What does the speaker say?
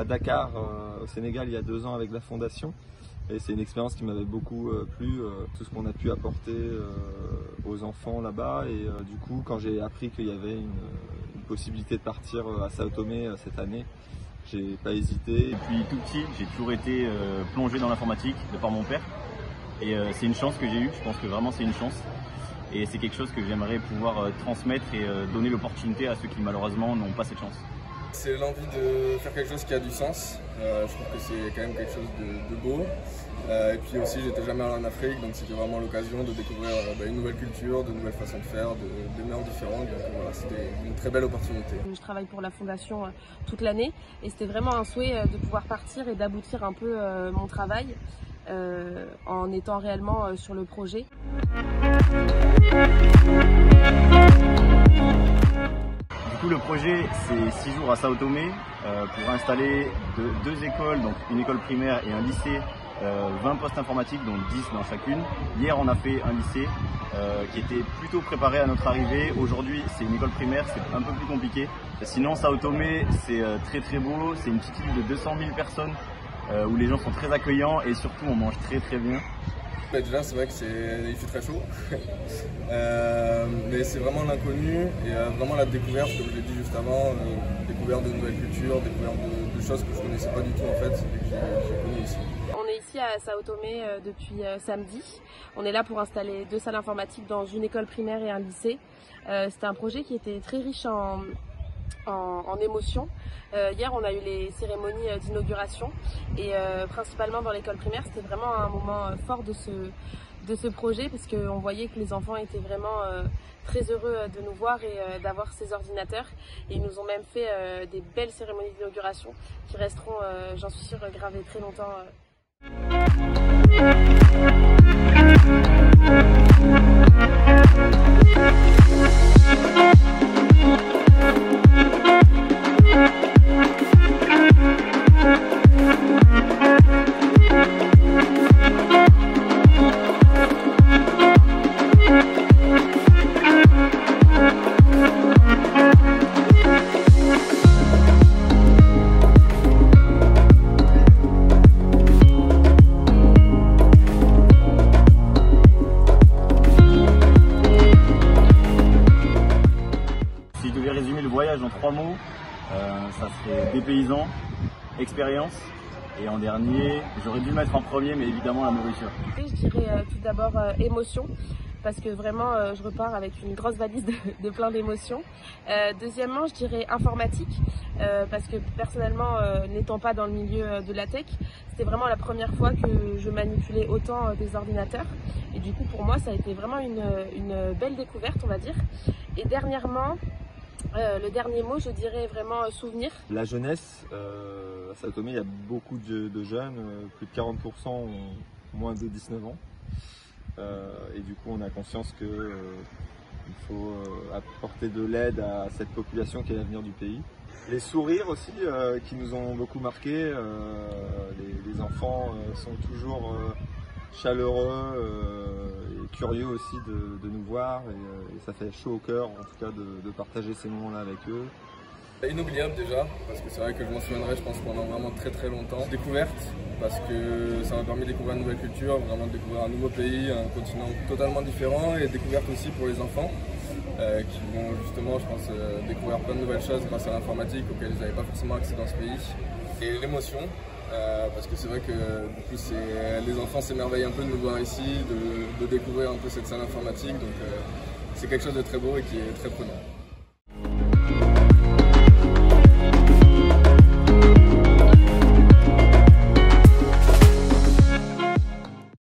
Dakar, au Sénégal, il y a 2 ans avec la fondation. Et c'est une expérience qui m'avait beaucoup plu, tout ce qu'on a pu apporter aux enfants là-bas. Et du coup, quand j'ai appris qu'il y avait une possibilité de partir à Sao Tomé cette année, j'ai pas hésité. Depuis tout petit, j'ai toujours été plongé dans l'informatique de par mon père. Et c'est une chance que j'ai eue, je pense que vraiment c'est une chance. Et c'est quelque chose que j'aimerais pouvoir transmettre et donner l'opportunité à ceux qui malheureusement n'ont pas cette chance. C'est l'envie de faire quelque chose qui a du sens. Je trouve que c'est quand même quelque chose de beau. Et puis aussi, j'étais jamais allé en Afrique, donc c'était vraiment l'occasion de découvrir une nouvelle culture, de nouvelles façons de faire, de mœurs différentes. Donc voilà, c'était une très belle opportunité. Je travaille pour la fondation toute l'année et c'était vraiment un souhait de pouvoir partir et d'aboutir un peu mon travail en étant réellement sur le projet. Du coup, le projet, c'est 6 jours à Sao Tomé pour installer deux écoles, donc une école primaire et un lycée, 20 postes informatiques, donc 10 dans chacune. Hier, on a fait un lycée qui était plutôt préparé à notre arrivée. Aujourd'hui, c'est une école primaire, c'est un peu plus compliqué. Sinon, Sao Tomé, c'est très très beau. C'est une petite île de 200 000 personnes où les gens sont très accueillants et surtout, on mange très très bien. Déjà, c'est vrai qu'il fait très chaud, mais c'est vraiment l'inconnu et vraiment la découverte, comme je l'ai dit juste avant, découverte de nouvelles cultures, découverte de choses que je ne connaissais pas du tout en fait, et que j'ai connues ici. On est ici à Sao Tomé depuis samedi. On est là pour installer 2 salles informatiques dans une école primaire et un lycée. C'était un projet qui était très riche en émotions. Hier, on a eu les cérémonies d'inauguration et principalement dans l'école primaire, c'était vraiment un moment fort de ce projet parce qu'on voyait que les enfants étaient vraiment très heureux de nous voir et d'avoir ces ordinateurs. Et ils nous ont même fait des belles cérémonies d'inauguration qui resteront, j'en suis sûre, gravées très longtemps. Si je devais résumer le voyage en 3 mots, ça serait dépaysant, expérience et en dernier, j'aurais dû le mettre en premier, mais évidemment la nourriture. Je dirais tout d'abord émotion, parce que vraiment je repars avec une grosse valise de plein d'émotions. Deuxièmement, je dirais informatique, parce que personnellement, n'étant pas dans le milieu de la tech, c'était vraiment la première fois que je manipulais autant des ordinateurs. Et du coup, pour moi, ça a été vraiment une belle découverte, on va dire. Et dernièrement, le dernier mot, je dirais vraiment souvenir. La jeunesse, à Sao Tomé, il y a beaucoup de jeunes, plus de 40% ont moins de 19 ans. Et du coup, on a conscience qu'il faut apporter de l'aide à cette population qui est l'avenir du pays. Les sourires aussi, qui nous ont beaucoup marqués. Les enfants sont toujours chaleureux et curieux aussi de nous voir. Et ça fait chaud au cœur, en tout cas, de partager ces moments-là avec eux. Inoubliable déjà, parce que c'est vrai que je m'en souviendrai, je pense, pendant vraiment très très longtemps. Découverte, parce que ça m'a permis de découvrir une nouvelle culture, vraiment de découvrir un nouveau pays, un continent totalement différent, et découverte aussi pour les enfants qui vont justement, je pense, découvrir plein de nouvelles choses grâce à l'informatique auxquelles ils n'avaient pas forcément accès dans ce pays. Et l'émotion, parce que c'est vrai que du coup, les enfants s'émerveillent un peu de nous voir ici, de découvrir un peu cette scène informatique, donc c'est quelque chose de très beau et qui est très prenant.